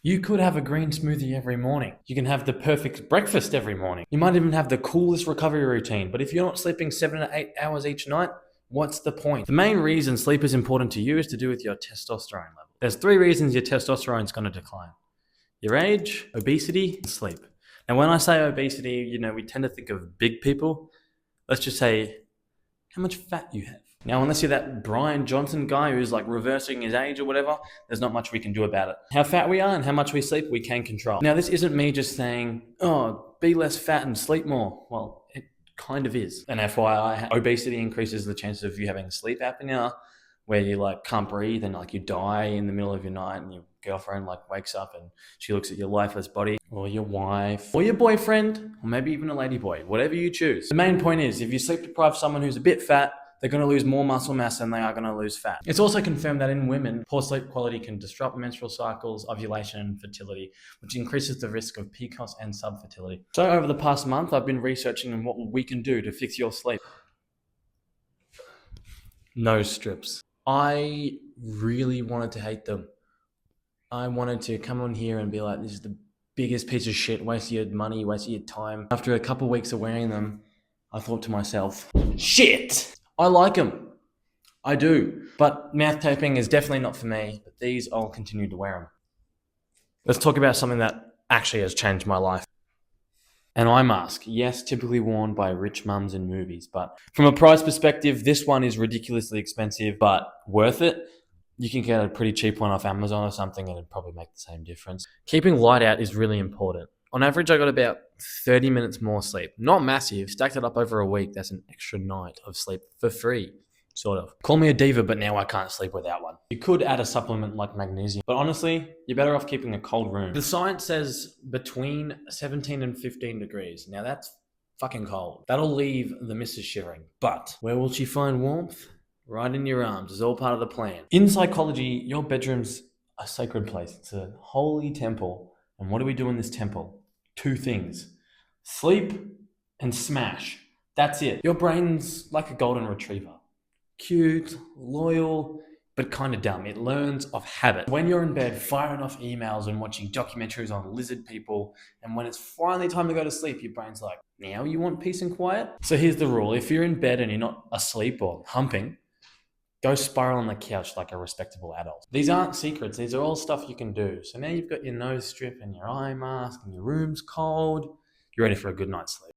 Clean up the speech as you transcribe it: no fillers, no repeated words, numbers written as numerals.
You could have a green smoothie every morning. You can have the perfect breakfast every morning. You might even have the coolest recovery routine. But if you're not sleeping 7 to 8 hours each night, what's the point? The main reason sleep is important to you is to do with your testosterone level. There's 3 reasons your testosterone is going to decline: your age, obesity, and sleep. And when I say obesity, we tend to think of big people. Let's just say how much fat you have. Now, unless you're that Brian Johnson guy who's like reversing his age or whatever, there's not much we can do about it. How fat we are and how much we sleep, we can control. Now, this isn't me just saying, oh, be less fat and sleep more. Well, it kind of is. And FYI, obesity increases the chances of you having sleep apnea, where you can't breathe and you die in the middle of your night, and your girlfriend wakes up and she looks at your lifeless body, or your wife, or your boyfriend, or maybe even a ladyboy, whatever you choose. The main point is, if you sleep deprive someone who's a bit fat, they're going to lose more muscle mass than they are going to lose fat. It's also confirmed that in women, poor sleep quality can disrupt menstrual cycles, ovulation, and fertility, which increases the risk of PCOS and subfertility. So over the past month, I've been researching on what we can do to fix your sleep. Nose strips. I really wanted to hate them. I wanted to come on here and be like, this is the biggest piece of shit, waste of your money, waste of your time. After a couple of weeks of wearing them, I thought to myself, shit, I like them. I do. But mouth taping is definitely not for me, but these, I'll continue to wear them. Let's talk about something that actually has changed my life. An eye mask. Yes, typically worn by rich mums in movies, but from a price perspective, this one is ridiculously expensive, but worth it. You can get a pretty cheap one off Amazon or something, and it'd probably make the same difference. Keeping light out is really important. On average, I got about 30 minutes more sleep. Not massive. Stacked it up over a week, that's an extra night of sleep for free, sort of. Call me a diva, but now I can't sleep without one. You could add a supplement like magnesium, but honestly, you're better off keeping a cold room. The science says between 17 and 15 degrees. Now that's fucking cold. That'll leave the missus shivering. But where will she find warmth? Right in your arms. It's all part of the plan. In psychology, your bedroom's a sacred place. It's a holy temple. And what do we do in this temple? 2 things: sleep and smash. That's it. Your brain's like a golden retriever. Cute, loyal, but kind of dumb. It learns of habit. When you're in bed firing off emails and watching documentaries on lizard people, and when it's finally time to go to sleep, your brain's like, now you want peace and quiet? So here's the rule. If you're in bed and you're not asleep or humping, go spiral on the couch like a respectable adult. These aren't secrets. These are all stuff you can do. So now you've got your nose strip and your eye mask and your room's cold. You're ready for a good night's sleep.